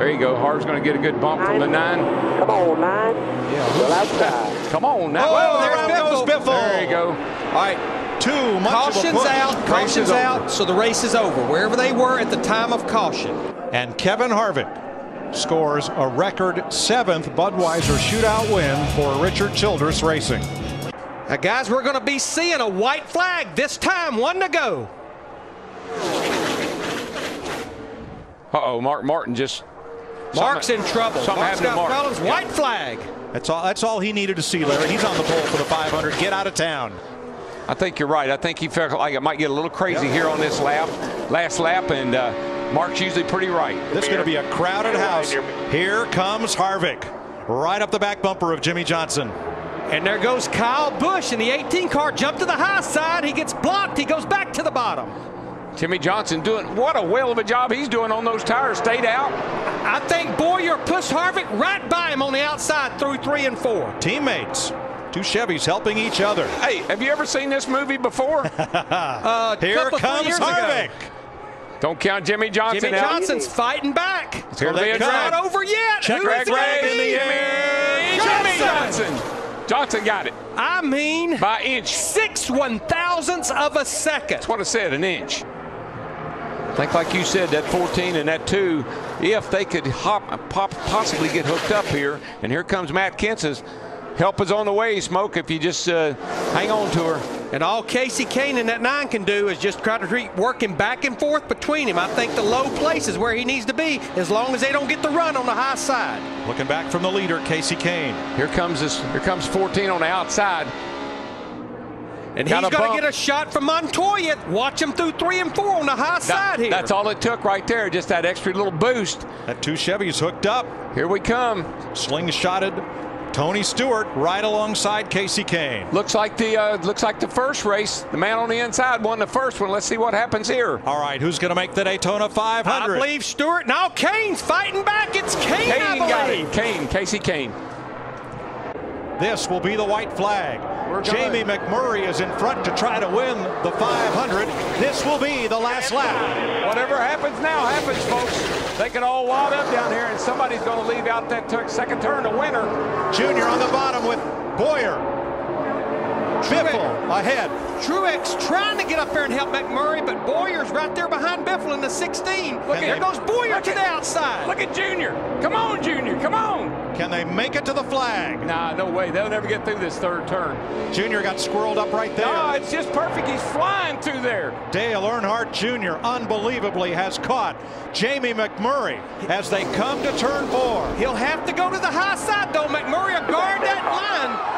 There you go. Harv's going to get a good bump from the 9. Come on, 9. Yeah. Well, outside. Come on now. Oh, there goes Biffle. There you go. All right, too much Caution's of a push. out. Caution's out. So the race is over. Wherever they were at the time of caution. And Kevin Harvick scores a record 7th Budweiser shootout win for Richard Childress Racing. Now, guys, we're going to be seeing a white flag this time. 1 to go. Uh-oh, Mark Martin just... Mark's in trouble. Mark's got problems. Yeah. White flag. That's all he needed to see, Larry. He's on the pole for the 500. Get out of town. I think you're right. I think he felt like it might get a little crazy here on this last lap, and Mark's usually pretty right. This is going to be a crowded house. Here comes Harvick, right up the back bumper of Jimmy Johnson. And there goes Kyle Busch in the 18 car. Jump to the high side. He gets blocked. He goes back to the bottom. Jimmy Johnson doing what a whale of a job he's doing on those tires. Stayed out. I think Boyer pushed Harvick right by him on the outside through 3 and 4. Teammates. 2 Chevys helping each other. Hey, have you ever seen this movie before? Here comes Harvick. Don't count Jimmy Johnson Jimmy out. Johnson's fighting back. Here they It's not over yet. Check Who's flag in the air. Jimmy Johnson. Johnson got it. I mean, by inch. 6/1000ths of a second. That's what I said, an inch. I think, like you said, that 14 and that 2, if they could possibly get hooked up here. And here comes Matt Kenseth's. Help is on the way, Smoke, if you just hang on to her. And all Casey Kane in that 9 can do is just try to work him back and forth between him. I think the low place is where he needs to be, as long as they don't get the run on the high side. Looking back from the leader, Casey Kane. Here comes 14 on the outside. And he's going to get a shot from Montoya. Watch him through 3 and 4 on the high side here. That's all it took right there, just that extra little boost. That 2 Chevys hooked up. Here we come. Slingshotted Tony Stewart right alongside Casey Kane. Looks like the first race. The man on the inside won the first one. Let's see what happens here. All right, who's going to make the Daytona 500? I believe Stewart. Now Kane's fighting back. It's Kane, I believe. Got it. Casey Kane. This will be the white flag. Jamie McMurray is in front to try to win the 500. This will be the last lap. Whatever happens now happens, folks. They can all wad up down here, and somebody's going to leave out that second turn, the winner. Junior on the bottom with Boyer. Biffle ahead. Truex trying to get up there and help McMurray, but Boyer's right there behind Biffle in the 16. There goes Boyer to the outside. Look at Junior. Come on, Junior. Come on. Can they make it to the flag? Nah, no way. They'll never get through this third turn. Junior got squirreled up right there. No, it's just perfect. He's flying through there. Dale Earnhardt Jr. unbelievably has caught Jamie McMurray as they come to turn 4. He'll have to go to the high side, though. McMurray will guard that line.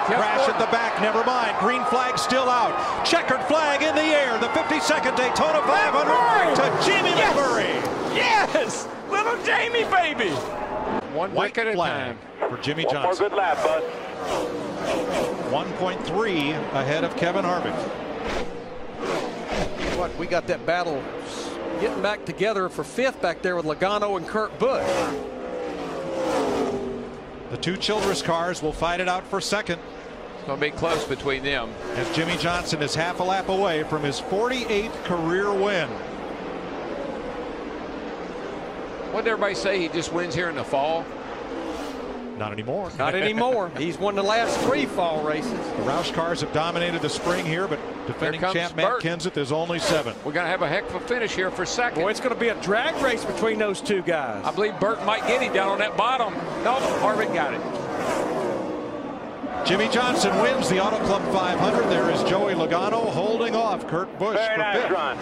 Crash at the back, never mind. Green flag still out. Checkered flag in the air. The 52nd Daytona 500 to Jamie McMurray. Yes! Little Jamie, baby. One White break at a flag time. for Jimmy One more Johnson. good lap, bud. 1.3 ahead of Kevin Harvick. What, we got that battle getting back together for 5th back there with Logano and Kurt Busch. The 2 Childress cars will fight it out for 2nd. It's going to be close between them. As Jimmy Johnson is half a lap away from his 48th career win. What did everybody say? He just wins here in the fall? Not anymore. Not anymore. He's won the last 3 fall races. The Roush cars have dominated the spring here, but defending champ Matt Kenseth is only 7. We're going to have a heck of a finish here for 2nd. Boy, it's going to be a drag race between those 2 guys. I believe Burt might get him down on that bottom. No, Harvick got it. Jimmy Johnson wins the Auto Club 500. There is Joey Logano holding off Kurt Busch Very for nice 5th. run.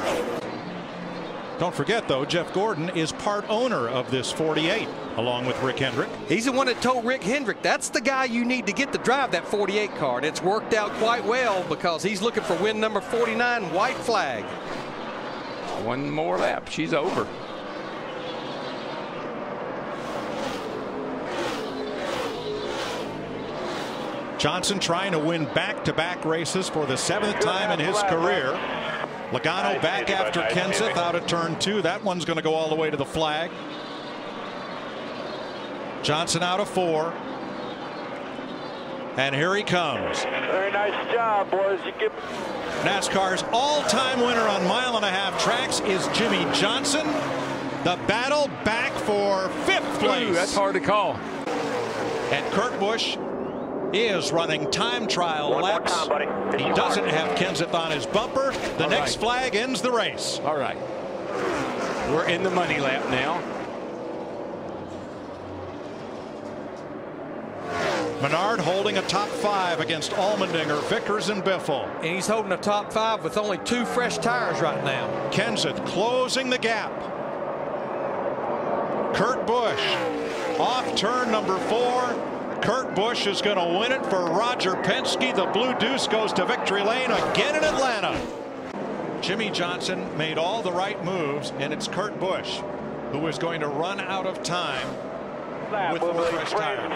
Don't forget, though, Jeff Gordon is part owner of this 48, along with Rick Hendrick. He's the one that told Rick Hendrick, that's the guy you need to get to drive that 48 car. And it's worked out quite well because he's looking for win number 49, white flag. One more lap. She's over. Johnson trying to win back-to-back races for the 7th time in his career. Logano back after Kenseth out of turn 2. That one's going to go all the way to the flag. Johnson out of 4. And here he comes. Very nice job, boys. You get NASCAR's all-time winner on 1.5 mile tracks is Jimmy Johnson. The battle back for 5th place. Ooh, that's hard to call. And Kurt Busch is running time trial laps. He doesn't have Kenseth on his bumper. The next flag ends the race. All right. We're in the money lap now. Menard holding a top 5 against Allmendinger, Vickers, and Biffle. And he's holding a top 5 with only 2 fresh tires right now. Kenseth closing the gap. Kurt Busch off turn number 4. Kurt Busch is going to win it for Roger Penske. The Blue Deuce goes to victory lane again in Atlanta. Jimmy Johnson made all the right moves, and it's Kurt Busch who is going to run out of time with 4 fresh tires.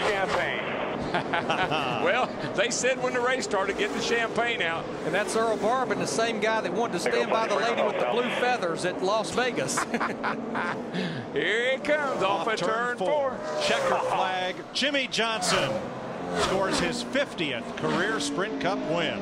Well, they said when the race started, get the champagne out. And that's Earl Barbin, the same guy that wanted to stand by the lady with the blue feathers at Las Vegas. Here he comes off at turn 4. Checker flag. Jimmy Johnson scores his 50th career Sprint Cup win.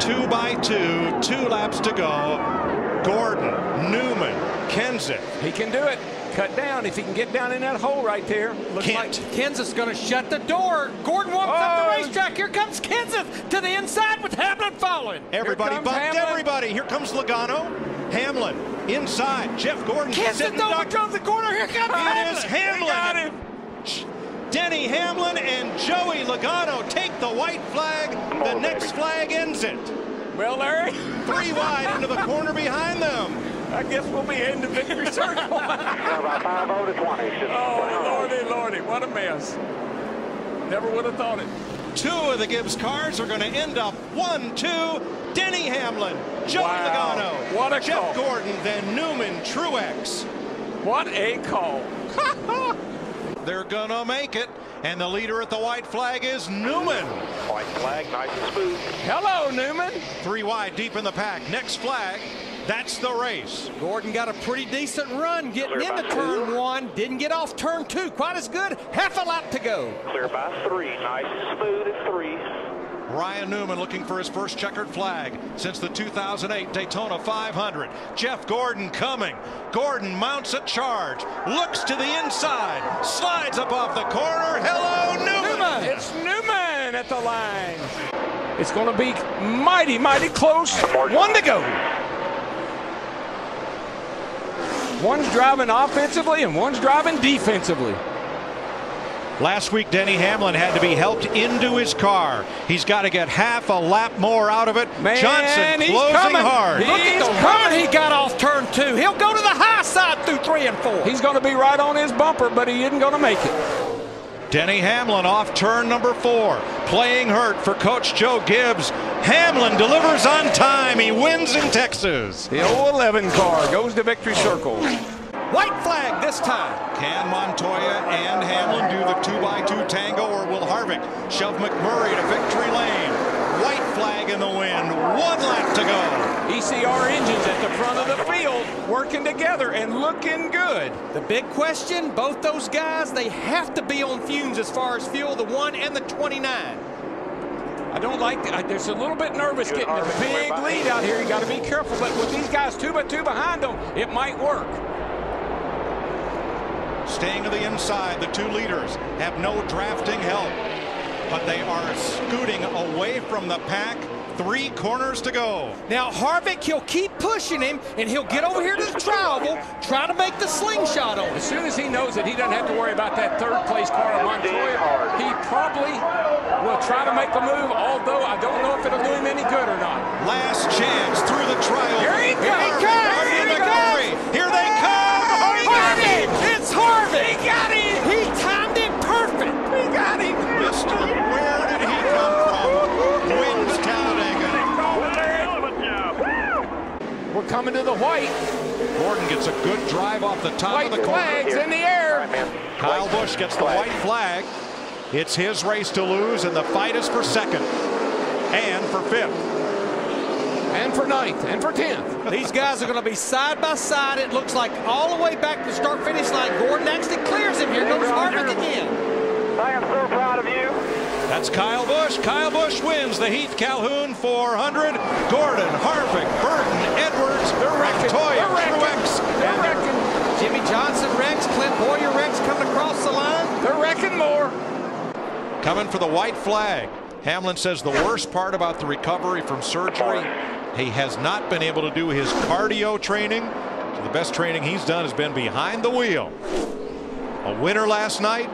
2 by 2, 2 laps to go. Gordon, Newman, Kenseth. He can do it. Cut down if he can get down in that hole right there. Looks like Kenseth's going to shut the door. Gordon walks up the racetrack. Here comes Kenseth to the inside with Hamlin following. Everybody bumped everybody. Here comes Logano. Hamlin inside. Jeff Gordon. Kenseth overdraws the corner. Here comes Hamlin. It is Hamlin. Got him. Denny Hamlin and Joey Logano take the white flag. The next flag ends it. Well, Larry. 3 wide into the corner behind them. I guess we'll be heading to victory circle. About 5-0 to 20. Oh, Lordy, Lordy, what a mess. Never would have thought it. 2 of the Gibbs cars are going to end up 1-2. Denny Hamlin, Joey Logano, what a Jeff call. Gordon, then Newman, Truex. What a call. They're going to make it. And the leader at the white flag is Newman. White flag, nice and smooth. Hello, Newman. 3 wide deep in the pack. Next flag. That's the race. Gordon got a pretty decent run getting into turn 1. Didn't get off turn 2 quite as good. Half a lap to go. Clear by 3. Nice and smooth at 3. Ryan Newman looking for his first checkered flag since the 2008 Daytona 500. Jeff Gordon coming. Gordon mounts a charge. Looks to the inside. Slides up off the corner. Hello, Newman. It's Newman at the line. It's going to be mighty, mighty close. 1 to go. One's driving offensively and one's driving defensively. Last week, Denny Hamlin had to be helped into his car. He's got to get half a lap more out of it. Man, Johnson he's closing coming. hard. Look at the run he got off turn 2. He'll go to the high side through 3 and 4. He's going to be right on his bumper, but he isn't going to make it. Denny Hamlin off turn number 4. Playing hurt for Coach Joe Gibbs. Hamlin delivers on time. He wins in Texas. The 011 car goes to victory circle. White flag this time. Can Montoya and Hamlin do the 2x2 tango, or will Harvick shove McMurray to victory lane? White flag in the wind. 1 lap to go. ECR engines at the front of the field working together and looking good. The big question, both those guys, they have to be on fumes as far as fuel, the 1 and the 29. I don't like that. There's a little bit nervous getting a big lead out here. You got to be careful, but with these guys 2 by 2 behind them, it might work. Staying to the inside, the 2 leaders have no drafting help, but they are scooting away from the pack. 3 corners to go. Now Harvick, he'll keep pushing him, and he'll get over here to the travel, try to make the slingshot on him. As soon as he knows that he doesn't have to worry about that 3rd place car of Montoya, he probably will try to make the move, although I don't know if it'll do him any good or not. Last chance through the trial. Here he comes. Here they come. Harvick! It's Harvick! He got him. He timed it perfect. He got him. Mister, where did he come from? Wins Talladega. We're coming to the white. Gordon gets a good drive off the top White of the corner. flags in the air. Kyle Busch gets the white flag. It's his race to lose, and the fight is for 2nd and for 5th. And for 9th and for 10th. These guys are going to be side by side. It looks like all the way back to the start-finish line. Gordon actually clears him. Here goes Harvick again. I am so proud of you. That's Kyle Busch. Kyle Busch wins the Heath Calhoun 400. Gordon, Harvick, Burton, Edwards, Montoya. coming for the white flag. Hamlin says the worst part about the recovery from surgery, he has not been able to do his cardio training. So the best training he's done has been behind the wheel. A winner last night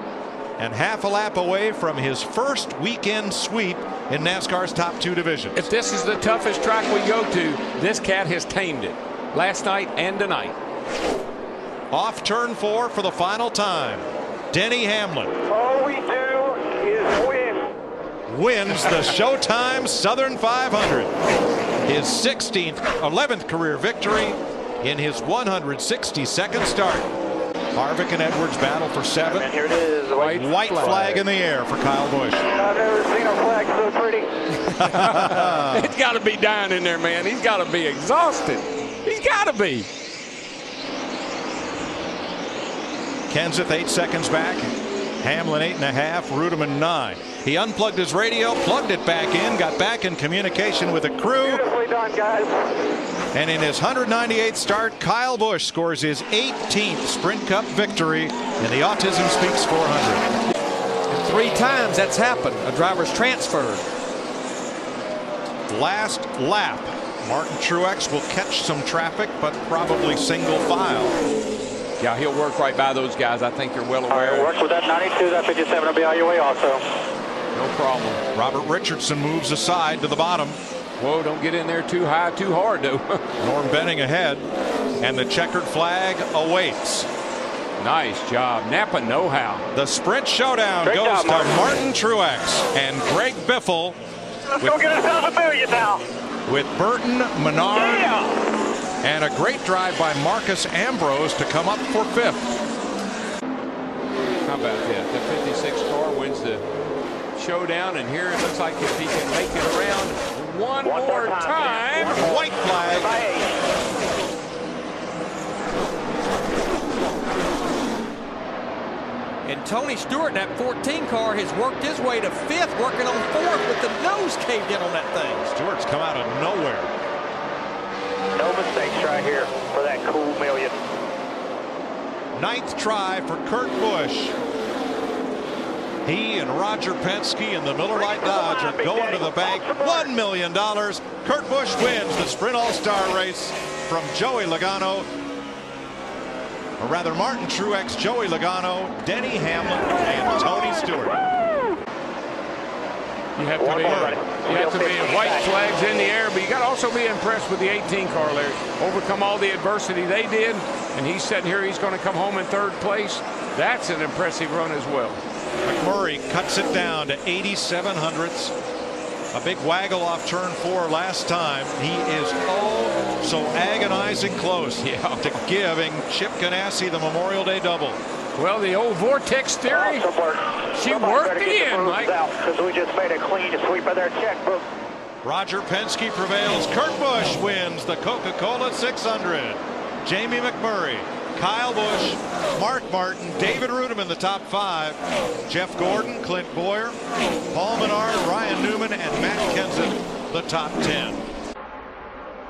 and half a lap away from his first weekend sweep in NASCAR's top 2 divisions. If this is the toughest track we go to, this cat has tamed it last night and tonight. Off turn 4 for the final time. Denny Hamlin. All we do is win. Wins the Showtime Southern 500. His 11th career victory in his 162nd start. Harvick and Edwards battle for 7. And here it is. The White flag in the air for Kyle Busch. I've never seen a flag so pretty. It's got to be dying in there, man. He's got to be exhausted. He's got to be. Kenseth 8 seconds back. Hamlin 8.5. Rudeman 9. He unplugged his radio, plugged it back in, got back in communication with the crew. Beautifully done, guys. And in his 198th start, Kyle Busch scores his 18th Sprint Cup victory in the Autism Speaks 400. And 3 times that's happened. A driver's transferred. Last lap. Martin Truex will catch some traffic, but probably single file. Yeah, he'll work right by those guys. I think you're well aware. Work with that 92, that 57 will be out your way also. No problem. Robert Richardson moves aside to the bottom. Whoa, don't get in there too high, too hard, though. Norm Benning ahead, and the checkered flag awaits. Nice job. Napa know-how. The sprint showdown goes to Martin Truex and Greg Biffle. Let's go get ourselves $1 million now. With Burton, Menard, and a great drive by Marcus Ambrose to come up for 5th. How about that? The 56 car wins the showdown, and here it looks like if he can make it around one more time. White flag. And Tony Stewart in that 14 car has worked his way to 5th, working on 4th with the nose caved in on that thing. Stewart's come out of nowhere. No mistakes right here for that cool $1 million. 9th try for Kurt Busch. He and Roger Penske and the Miller Lite Dodge are going to the bank. $1 million. Kurt Busch wins the Sprint All-Star race from Joey Logano. Or rather, Martin Truex, Joey Logano, Denny Hamlin, and Tony Stewart. You have to be white flags in the air, but you got to also be impressed with the 18 car, Larry. Overcome all the adversity they did, and he's sitting here, he's going to come home in 3rd place. That's an impressive run as well. McMurray cuts it down to 87 hundredths. A big waggle off turn 4 last time. He is so agonizing close to giving Chip Ganassi the Memorial Day double. Well, the old vortex theory, she worked it in, Mike. Because we just made a clean sweep of their checkbook. Roger Penske prevails. Kurt Busch wins the Coca-Cola 600. Jamie McMurray, Kyle Busch, Mark Martin, David Rudeman, the top 5. Jeff Gordon, Clint Boyer, Paul Menard, Ryan Newman, and Matt Kenseth, the top 10.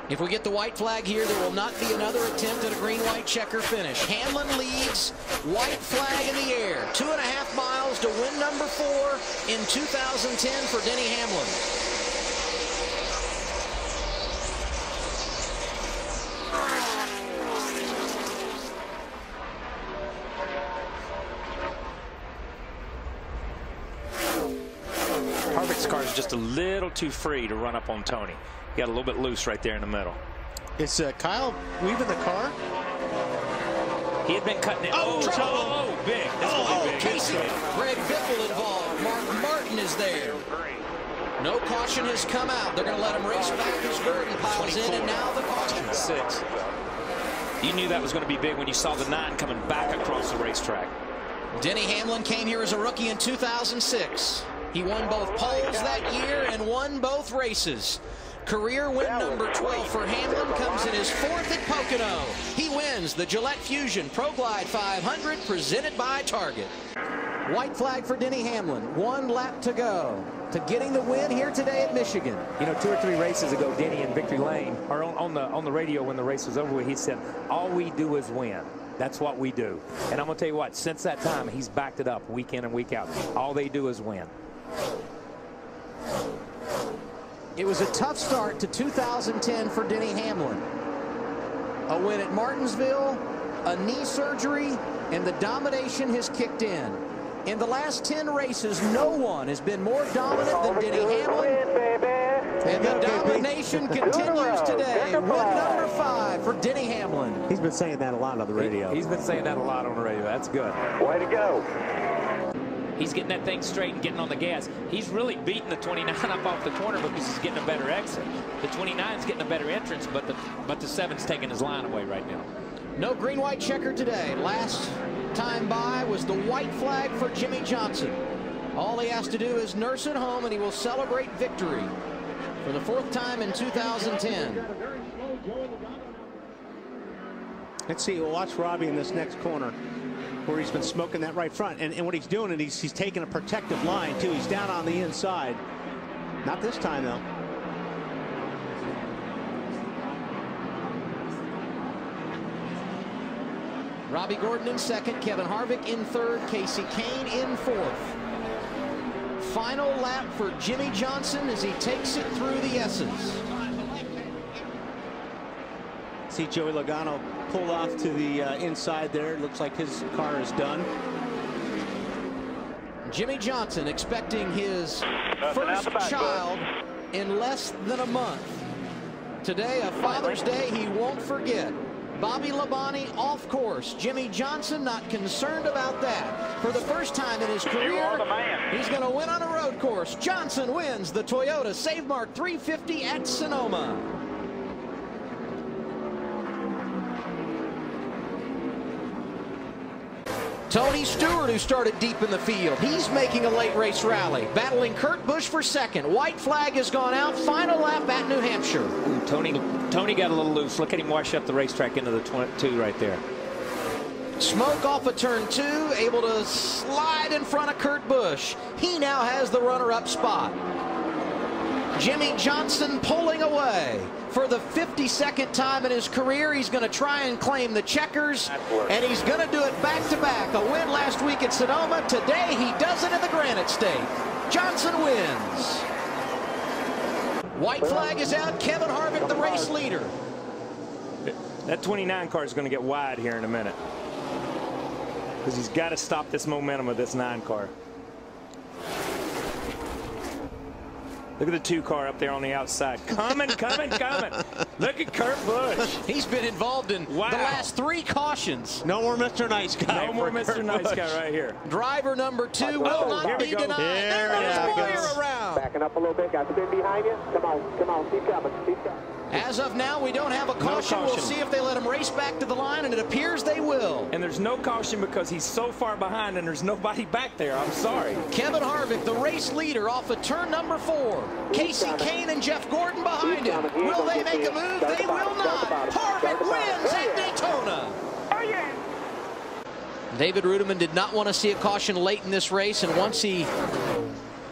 If we get the white flag here, there will not be another attempt at a green-white checker finish. Hamlin leads, white flag in the air. 2.5 miles to win number 4 in 2010 for Denny Hamlin. Harvick's car is just a little too free to run up on Tony. He got a little bit loose right there in the middle. Is Kyle weaving the car? He had been cutting it. Oh, Big. That's gonna be big. Casey, Greg Biffle involved. Mark Martin is there. No caution has come out. They're going to let him race back as Gordon piles in, and now the caution. 6. You knew that was going to be big when you saw the 9 coming back across the racetrack. Denny Hamlin came here as a rookie in 2006. He won both poles that year and won both races. Career win number 12 for Hamlin comes in his 4th at Pocono. He wins the Gillette Fusion Pro Glide 500 presented by Target. White flag for Denny Hamlin. 1 lap to go to getting the win here today at Michigan. You know, 2 or 3 races ago, Denny in Victory Lane, or on the radio when the race was over with, he said, all we do is win. That's what we do. And I'm going to tell you what, since that time, he's backed it up week in and week out. All they do is win. It was a tough start to 2010 for Denny Hamlin. A win at Martinsville, a knee surgery, and the domination has kicked in. In the last 10 races, no one has been more dominant than Denny Hamlin. And the domination continues today. Win number 5 for Denny Hamlin. He's been saying that a lot on the radio. He's been saying that a lot on the radio. That's good. Way to go. He's getting that thing straight and getting on the gas. He's really beating the 29 up off the corner because he's getting a better exit. The 29's getting a better entrance, but the 7's taking his line away right now. No green-white checker today. Last time by was the white flag for Jimmy Johnson. All he has to do is nurse it home, and he will celebrate victory for the 4th time in 2010. Let's see. We'll watch Robbie in this next corner, where he's been smoking that right front. And what he's doing is he's taking a protective line, too. He's down on the inside. Not this time, though. Robbie Gordon in 2nd, Kevin Harvick in 3rd, Casey Kane in 4th. Final lap for Jimmy Johnson as he takes it through the S's. See Joey Logano pull off to the inside there. Looks like his car is done. Jimmy Johnson expecting his first child in less than a month. Today, a Father's Day he won't forget. Bobby Labonte off course. Jimmy Johnson not concerned about that. For the first time in his career, he's going to win on a road course. Johnson wins the Toyota Save Mark 350 at Sonoma. Tony Stewart, who started deep in the field, he's making a late race rally, battling Kurt Busch for 2nd. White flag has gone out. Final lap at New Hampshire. Ooh, Tony got a little loose. Look at him wash up the racetrack into the 2 right there. Smoke off of turn 2, able to slide in front of Kurt Busch. He now has the runner-up spot. Jimmy Johnson pulling away. For the 52nd time in his career, he's going to try and claim the checkers, and he's going to do it back-to-back. A win last week at Sonoma. Today, he does it in the Granite State. Johnson wins. White flag is out. Kevin Harvick, the race leader. That 29 car is going to get wide here in a minute, because he's got to stop this momentum of this 9 car. Look at the 2 car up there on the outside. Coming. Look at Kurt Busch. He's been involved in the last 3 cautions. No more Mr. Nice Guy. No more Mr. Nice Guy right here. Driver number 2 will not be denied. There goes Boyer around. Backing up a little bit. Got the bin behind you. Come on. Keep coming. As of now, we don't have a caution. We'll see if they let him race back to the line, and it appears they will. And there's no caution because he's so far behind and there's nobody back there. I'm sorry. Kevin Harvick, the race leader, off of turn number 4. Casey Kane and Jeff Gordon behind him. Will they make a move? They will not. Harvick wins at Daytona. David Rudiman did not want to see a caution late in this race, and once he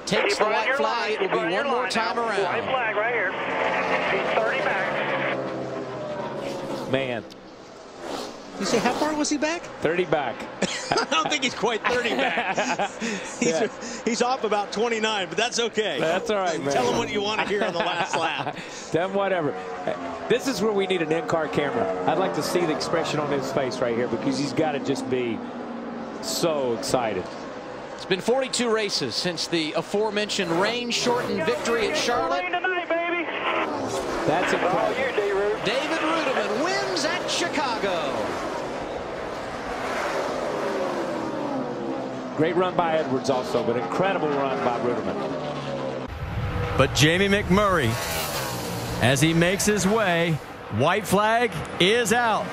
takes the white flag, it will be one more time around. White flag right here. He's 30 back. Man. You say, how far was he back? 30 back. I don't think he's quite 30 back. He's off about 29, but that's okay. That's all right, man. Tell him what you want to hear on the last lap. Then whatever. This is where we need an in-car camera. I'd like to see the expression on his face right here, because he's got to just be so excited. It's been 42 races since the aforementioned rain-shortened victory at Charlotte. That's incredible. David Rudiman wins at Chicago. Great run by Edwards also, but incredible run by Rudiman. But Jamie McMurray, as he makes his way, white flag is out.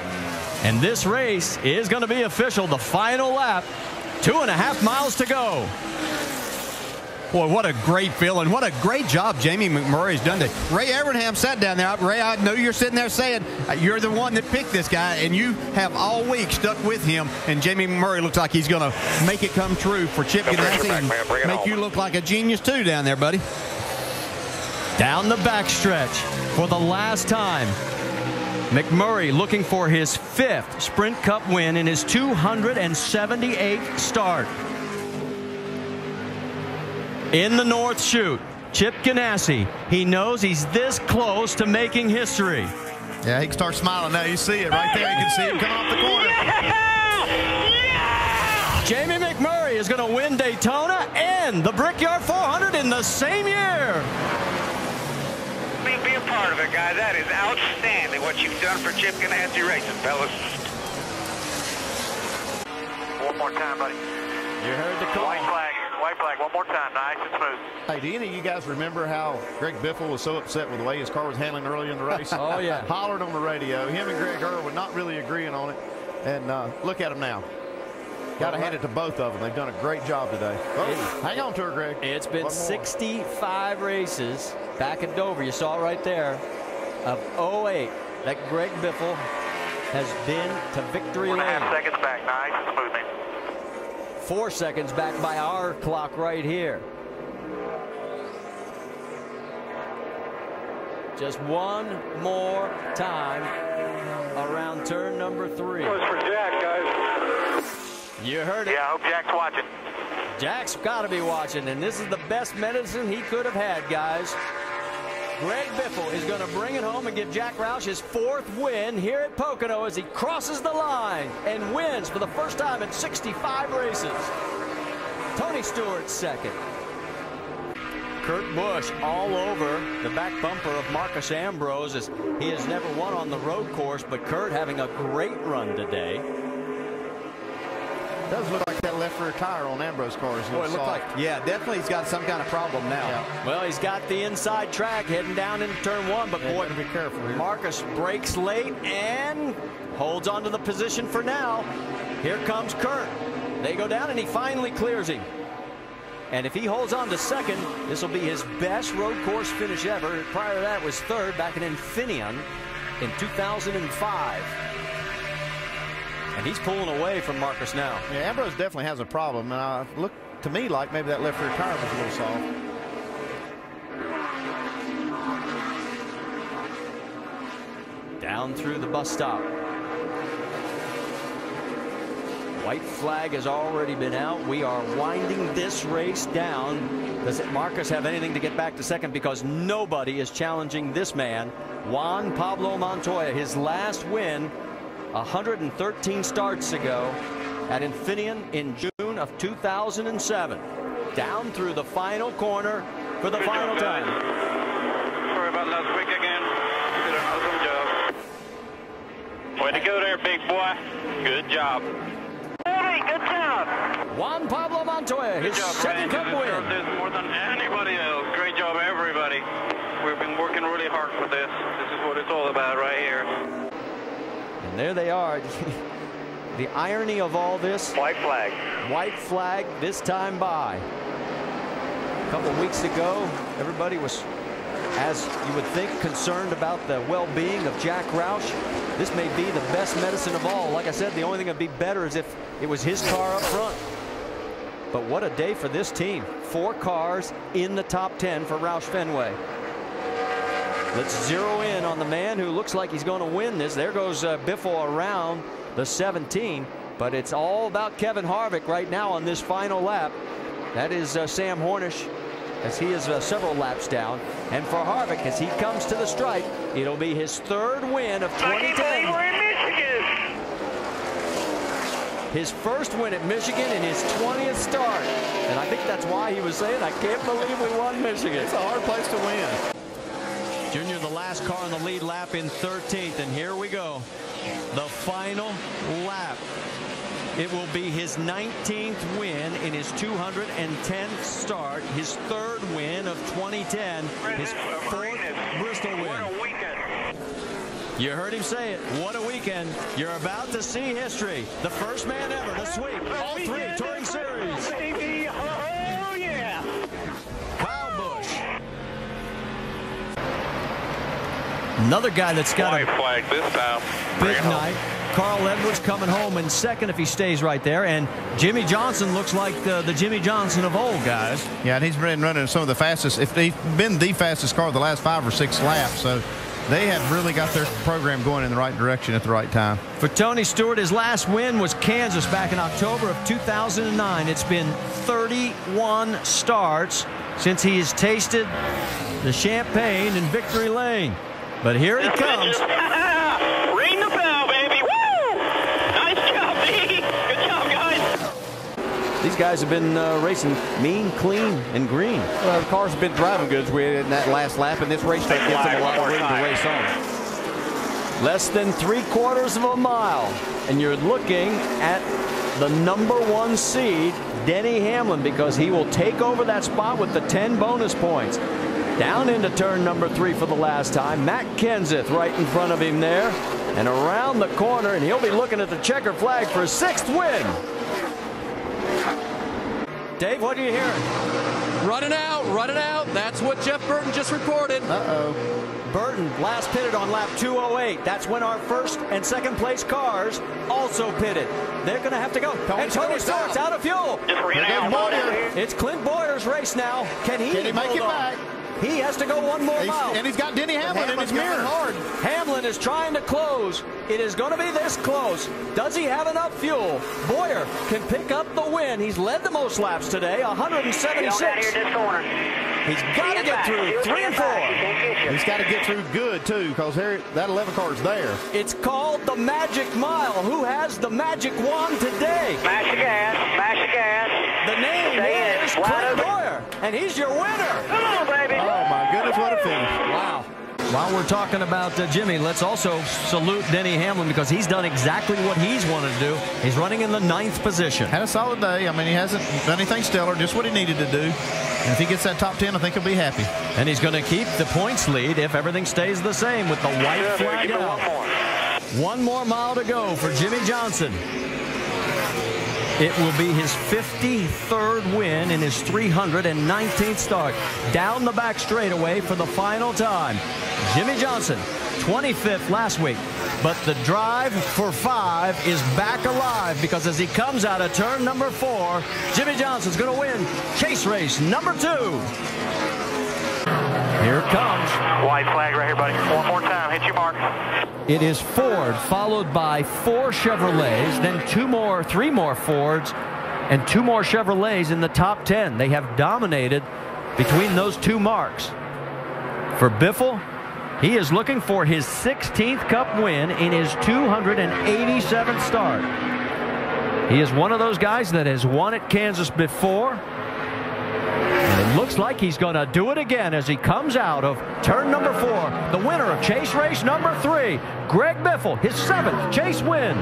And this race is going to be official. The final lap, 2.5 miles to go. Boy, what a great feeling. What a great job Jamie McMurray's done today. Ray Evernham sat down there. Ray, I know you're sitting there saying you're the one that picked this guy, and you have all week stuck with him, and Jamie McMurray looks like he's going to make it come true for Chip Ganassi and make you look like a genius too down there, buddy. Down the backstretch for the last time. McMurray looking for his 5th Sprint Cup win in his 278th start. in the North Chute, Chip Ganassi. He knows he's this close to making history. Yeah, he can start smiling now. You see it right there. You can see him come off the corner. Jamie McMurray is going to win Daytona and the Brickyard 400 in the same year. Be a part of it, guys. That is outstanding what you've done for Chip Ganassi Racing, fellas. One more time, buddy. You heard the call. White flag, one more time. Nice and smooth. Hey, do any of you guys remember how Greg Biffle was so upset with the way his car was handling early in the race? Oh, yeah. Hollered on the radio. Him and Greg Irwin not really agreeing on it. And look at them now. Got to hand it to both of them. They've done a great job today. Oh, hang on to her, Greg. It's been 65 races back at Dover. You saw it right there of 08 that Greg Biffle has been to victory lane. 1.5 seconds back. Nice and smooth, man. 4 seconds back by our clock right here. Just one more time around turn number 3. Goes for Jack, guys. You heard it. Yeah, I hope Jack's watching. Jack's got to be watching, and this is the best medicine he could have had, guys. Greg Biffle is going to bring it home and give Jack Roush his 4th win here at Pocono as he crosses the line and wins for the first time in 65 races. Tony Stewart's 2nd. Kurt Busch all over the back bumper of Marcus Ambrose as he has never won on the road course, but Kurt having a great run today. Does look like that left rear tire on Ambrose car is a little soft. Yeah, definitely he's got some kind of problem now. Yeah. Well, he's got the inside track heading down into turn 1, but boy, be careful here. Marcus brakes late and holds on to the position for now. Here comes Kurt. They go down and he finally clears him. And if he holds on to 2nd, this will be his best road course finish ever. Prior to that was 3rd back in Infineon in 2005. And he's pulling away from Marcus now. Yeah, Ambrose definitely has a problem. And it looked to me like maybe that left rear tire was a little soft. Down through the bus stop. White flag has already been out. We are winding this race down. Does Marcus have anything to get back to 2nd? Because nobody is challenging this man, Juan Pablo Montoya. His last win 113 starts ago at Infineon in June of 2007. Down through the final corner for the final time. Sorry about last week again. You did an awesome job. Way to go there, big boy. Good job. Good job. Juan Pablo Montoya, his 2nd Cup win. This more than anybody else. Great job, everybody. We've been working really hard for this. This is what it's all about right here. And there they are. The irony of all this. White flag. White flag this time by. A couple of weeks ago, everybody was, as you would think, concerned about the well-being of Jack Roush. This may be the best medicine of all. Like I said, the only thing that would be better is if it was his car up front. But what a day for this team. 4 cars in the top 10 for Roush Fenway. Let's zero in on the man who looks like he's going to win this. There goes Biffle around the 17, but it's all about Kevin Harvick right now on this final lap. That is Sam Hornish, as he is several laps down. And for Harvick, as he comes to the stripe, it'll be his 3rd win of 2010. We're in Michigan. His 1st win at Michigan in his 20th start. And I think that's why he was saying, I can't believe we won Michigan. It's a hard place to win. Junior, the last car on the lead lap in 13th, and here we go. The final lap. It will be his 19th win in his 210th start, his 3rd win of 2010, his 4th Bristol win. You heard him say it. What a weekend. You're about to see history. The first man ever to sweep all 3 Touring Series. Oh, yeah. Kyle Busch. Another guy that's got White a flag this time. big night. Carl Edwards coming home in 2nd if he stays right there. And Jimmy Johnson looks like the Jimmy Johnson of old, guys. Yeah, and he's been running some of the fastest. If he's been the fastest car the last 5 or 6 laps. So they have really got their program going in the right direction at the right time. For Tony Stewart, his last win was Kansas back in October of 2009. It's been 31 starts. since he has tasted the champagne in victory lane. But here he comes. Ring the bell, baby. Woo! Nice job, B. Good job, guys. These guys have been racing mean, clean, and green. Well, the cars have been driving good in that last lap, and this racetrack gives them a lot of room to race on. Less than 3/4 of a mile, and you're looking at the #1 seed, Denny Hamlin, because he will take over that spot with the 10 bonus points. Down into turn number 3 for the last time. Matt Kenseth right in front of him there, and around the corner, and he'll be looking at the checker flag for his 6th win. Dave, what are you hearing? Running out, running out. That's what Jeff Burton just reported. Uh-oh. Burton last pitted on lap 208. That's when our first and second place cars also pitted. They're going to have to go. And Tony Stewart's out of fuel. It's Clint Boyer's race now. Can he make it back? He has to go one more mile. And he's got Denny Hamlin in his mirror. Hard. Hamlin is trying to close. It is going to be this close. Does he have enough fuel? Boyer can pick up the win. He's led the most laps today, 176. He's got to get through 3 and 4. He's got to get through good, too, because that 11 car is there. It's called the Magic Mile. Who has the magic wand today? Mash the gas. Mash the gas. The name is Clint Boyer, and he's your winner. Come on, baby. Oh, my goodness, what a finish. Wow. While we're talking about Jimmy, let's also salute Denny Hamlin because he's done exactly what he's wanted to do. He's running in the 9th position. Had a solid day. I mean, he hasn't done anything stellar, just what he needed to do. And if he gets that top 10, I think he'll be happy. And he's going to keep the points lead if everything stays the same with the white flag out. One more mile to go for Jimmy Johnson. It will be his 53rd win in his 319th start. Down the back straightaway for the final time. Jimmy Johnson, 25th last week. But the drive for 5 is back alive because as he comes out of turn number 4, Jimmy Johnson's going to win chase race number 2. Here it comes. White flag right here, buddy. One more time. Hit your mark. It is Ford, followed by 4 Chevrolets, then 3 more Fords, and 2 more Chevrolets in the top 10. They have dominated between those 2 marks. For Biffle, he is looking for his 16th Cup win in his 287th start. He is one of those guys that has won at Kansas before. And it looks like he's going to do it again as he comes out of turn number 4. The winner of chase race number 3, Greg Biffle, his 7th chase win.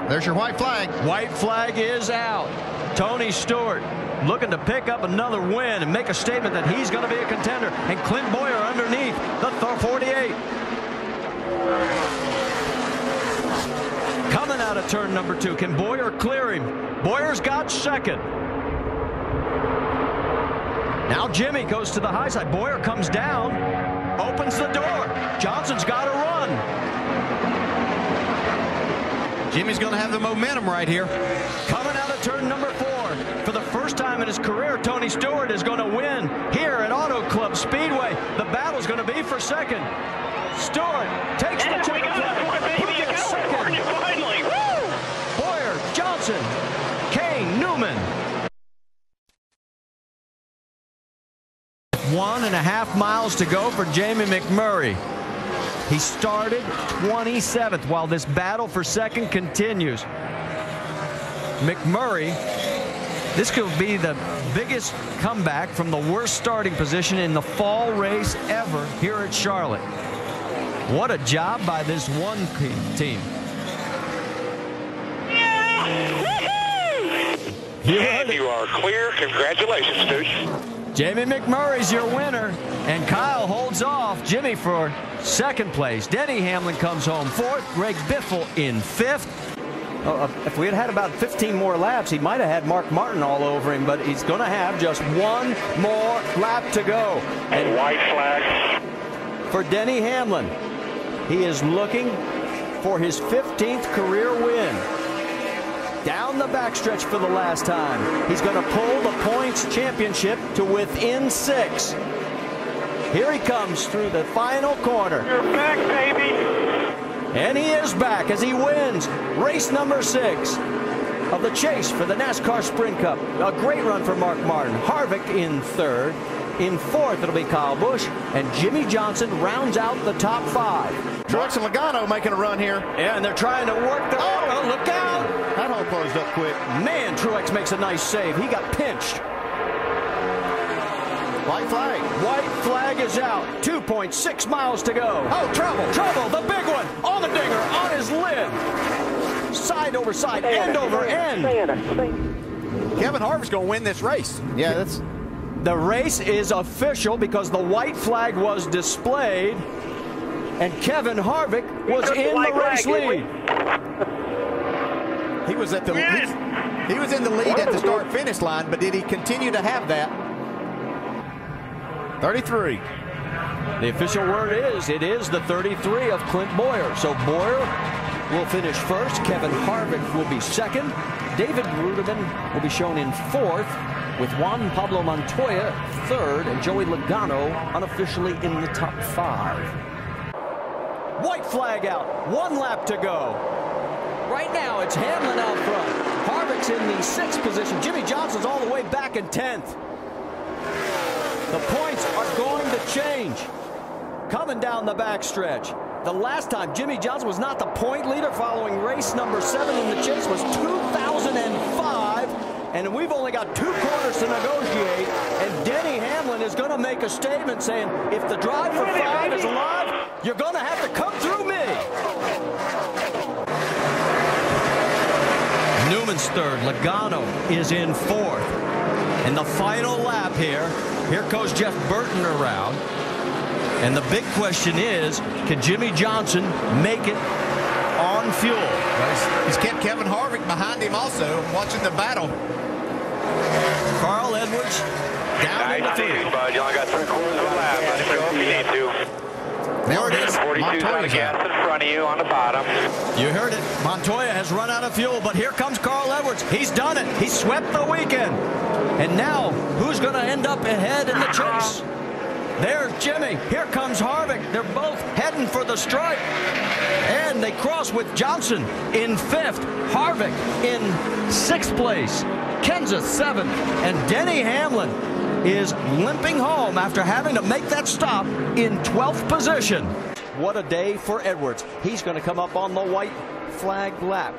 There's your white flag. White flag is out. Tony Stewart looking to pick up another win and make a statement that he's going to be a contender. And Clint Boyer underneath the 48. Coming out of turn number 2. Can Boyer clear him? Boyer's got 2nd. Now Jimmy goes to the high side. Boyer comes down, opens the door. Johnson's got to run. Jimmy's going to have the momentum right here. Coming out of turn number 4. For the first time in his career, Tony Stewart is going to win here at Auto Club Speedway. The battle's going to be for 2nd. Stewart takes the checker flag. Who gets 2nd? Finally. Woo! Boyer, Johnson, Kane, Newman. 1.5 miles to go for Jamie McMurray. He started 27th while this battle for 2nd continues. McMurray, this could be the biggest comeback from the worst starting position in the fall race ever here at Charlotte. What a job by this one team. You are clear. Congratulations, dude. Jamie McMurray's your winner, and Kyle holds off Jimmy for 2nd place. Denny Hamlin comes home 4th. Greg Biffle in 5th. If we had had about 15 more laps, he might have had Mark Martin all over him, but he's going to have just 1 more lap to go. And white flag. For Denny Hamlin, he is looking for his 15th career win. Down the backstretch for the last time. He's going to pull the points championship to within 6. Here he comes through the final corner. You're back, baby. And he is back as he wins race number 6. of the chase for the NASCAR Sprint Cup. A great run for Mark Martin. Harvick in third. In fourth, it'll be Kyle Busch, and Jimmy Johnson rounds out the top 5. Truex and Logano making a run here. Yeah, and they're trying to work the... Oh, look out! That hole closed up quick. Man, Truex makes a nice save. He got pinched. White flag. White flag is out. 2.6 miles to go. Oh, trouble. Trouble. The big one. On the dinger. On his lid. Side over side. End over end. Kevin Harvick's going to win this race. Yeah, that's... The race is official because the white flag was displayed, and Kevin Harvick was in the race lead. He was at the he was in the lead at the start-finish line, but did he continue to have that? 33. The official word is it is the 33 of Clint Boyer. So Boyer will finish first. Kevin Harvick will be second. David Ruderman will be shown in fourth, with Juan Pablo Montoya third, and Joey Logano unofficially in the top 5. White flag out. 1 lap to go. Right now, it's Hamlin out front. Harvick's in the 6th position. Jimmy Johnson's all the way back in 10th. The points are going to change. Coming down the backstretch. The last time Jimmy Johnson was not the point leader following race number 7 in the chase was 2005. And we've only got 2 quarters to negotiate. And Denny Hamlin is going to make a statement saying, if the drive for 5 is alive, you're going to have to come through me. Newman's third. Logano is in fourth. In the final lap here goes Jeff Burton around. And the big question is, can Jimmy Johnson make it on fuel? He's kept Kevin Harvick behind him also, watching the battle. Carl Edwards down in the field. Bud. You only got 3/4 of a lap. Let him go if you need to. There it is. 42's on the gas in front of you on the bottom. You heard it. Montoya has run out of fuel, but here comes Carl Edwards. He's done it. He swept the weekend. And now, who's going to end up ahead in the chase? There's Jimmy. Here comes Harvick. They're both heading for the stripe. And they cross with Johnson in 5th. Harvick in 6th place. Kenseth 7th. And Denny Hamlin is limping home after having to make that stop in 12th position. What a day for Edwards. He's going to come up on the white flag lap.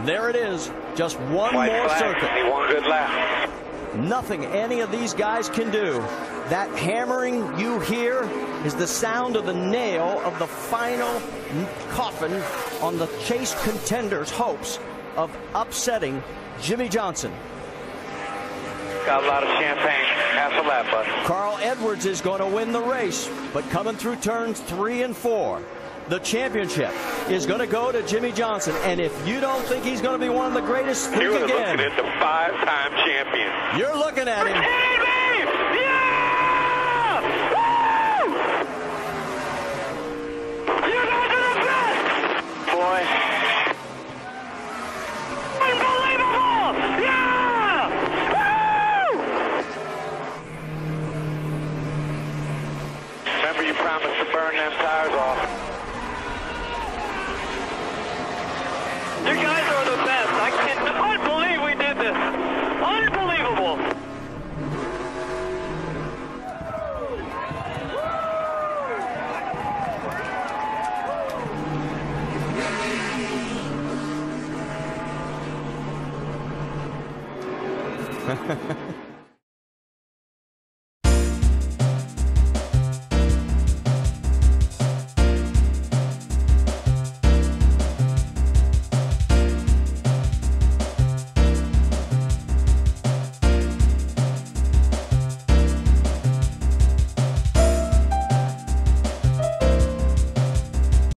There it is. Just one more circuit. He won a good lap. Nothing any of these guys can do. That hammering you hear is the sound of the nail of the final coffin on the chase contenders' hopes of upsetting Jimmy Johnson. Got a lot of champagne. Half a lap, bud. Carl Edwards is going to win the race, but coming through turns 3 and 4, the championship is going to go to Jimmy Johnson. And if you don't think he's going to be one of the greatest, think You're again. looking at the 5-time champion. You're looking at him. Yeah! Woo! You guys are the best! Boy. Unbelievable! Yeah! Woo! Remember you promised to burn them tires off. You guys are the best. I cannot believe we did this. Unbelievable.